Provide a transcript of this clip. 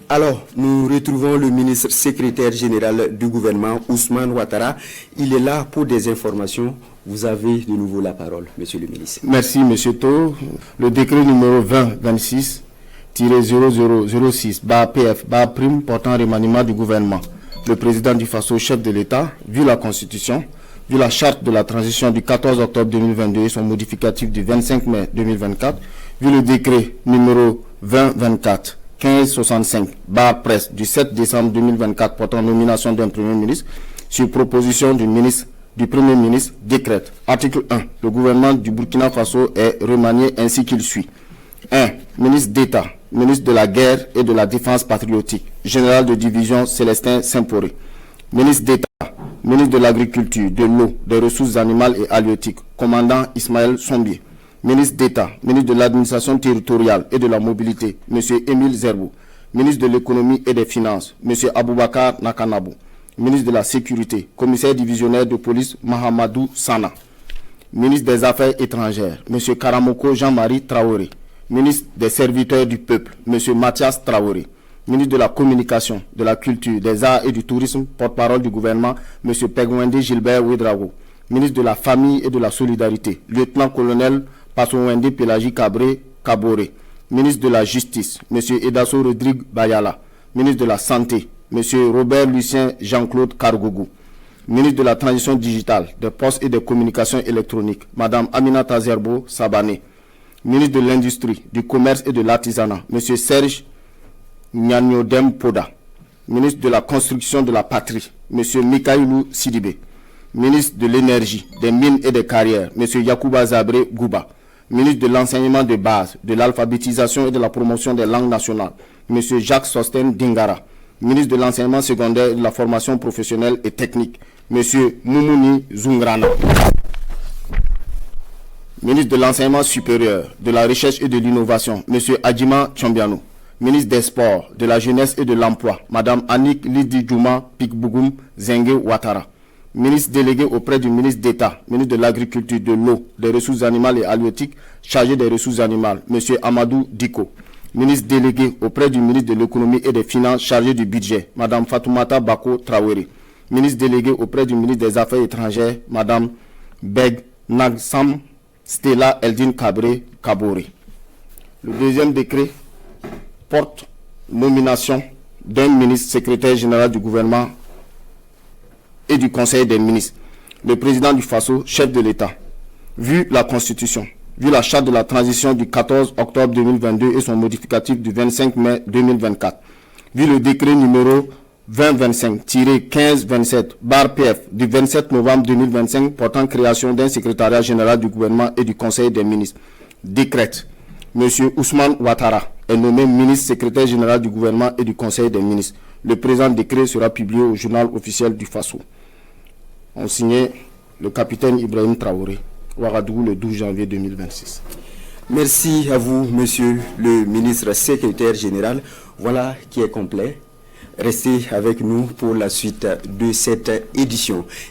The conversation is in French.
Alors, nous retrouvons le ministre secrétaire général du gouvernement, Ousmane Ouattara. Il est là pour des informations. Vous avez de nouveau la parole, monsieur le ministre. Merci, monsieur Tho. Le décret numéro 2026-0006-PF-prime portant remaniement du gouvernement. Le président du Faso, chef de l'État, vu la Constitution, vu la charte de la transition du 14 octobre 2022 et son modificatif du 25 mai 2024, vu le décret numéro 2024-1565-presse du 7 décembre 2024 portant nomination d'un Premier ministre, sur proposition du Premier ministre, décrète. Article 1. Le gouvernement du Burkina Faso est remanié ainsi qu'il suit. 1. Ministre d'État, ministre de la Guerre et de la Défense patriotique, général de division Célestin Saint-Poré. Ministre d'État, ministre de l'Agriculture, de l'Eau, des Ressources animales et halieutiques, commandant Ismaël Sombier. Ministre d'État, ministre de l'Administration territoriale et de la Mobilité, M. Émile Zerbo. Ministre de l'Économie et des Finances, M. Aboubakar Nakanabou. Ministre de la Sécurité, commissaire divisionnaire de police Mahamadou Sana. Ministre des Affaires étrangères, M. Karamoko Jean-Marie Traoré. Ministre des Serviteurs du Peuple, M. Mathias Traoré. Ministre de la Communication, de la Culture, des Arts et du Tourisme, porte-parole du gouvernement, M. Pegwende Gilbert Ouedraogo. Ministre de la Famille et de la Solidarité, lieutenant-colonel Passowende Pelagi Cabré Kaboré. Ministre de la Justice, M. Edasso Rodrigue Bayala. Ministre de la Santé, M. Robert Lucien Jean-Claude Kargougou. Ministre de la Transition digitale, des Postes et des Communications électroniques, Mme Aminata Zerbo Sabané. Ministre de l'Industrie, du Commerce et de l'Artisanat, M. Serge Nyanyodem Poda. Ministre de la Construction de la Patrie, M. Mikaïlou Sidibé. Ministre de l'Énergie, des Mines et des Carrières, M. Yacouba Zabré Gouba. Ministre de l'Enseignement de base, de l'Alphabétisation et de la Promotion des langues nationales, M. Jacques Sosten Dingara. Ministre de l'Enseignement secondaire et de la Formation professionnelle et technique, M. Moumouni Zungrana. Ministre de l'Enseignement supérieur, de la Recherche et de l'Innovation, M. Adjima Tchombiano. Ministre des Sports, de la Jeunesse et de l'Emploi, Mme Annick Lidi Djouma Pikbougoum Zengue Ouattara. Ministre délégué auprès du ministre d'État, ministre de l'Agriculture, de l'Eau, des Ressources animales et halieutiques, chargé des ressources animales, M. Amadou Diko. Ministre délégué auprès du ministre de l'Économie et des Finances, chargé du budget, Mme Fatoumata Bako Traoré. Ministre délégué auprès du ministre des Affaires étrangères, Mme Beg Nagsam Stella Eldin Kabré Kaboré. Le deuxième décret porte nomination d'un ministre secrétaire général du gouvernement et du Conseil des ministres. Le président du Faso, chef de l'État, vu la Constitution, vu la charte de la transition du 14 octobre 2022 et son modificatif du 25 mai 2024, vu le décret numéro 2025-1527-PF du 27 novembre 2025 portant création d'un secrétariat général du gouvernement et du Conseil des ministres, décrète. M. Ousmane Ouattara est nommé ministre secrétaire général du gouvernement et du Conseil des ministres. Le présent décret sera publié au journal officiel du Faso. On signait le capitaine Ibrahim Traoré, Ouagadougou, le 12 janvier 2026. Merci à vous, monsieur le ministre secrétaire général. Voilà qui est complet. Restez avec nous pour la suite de cette édition.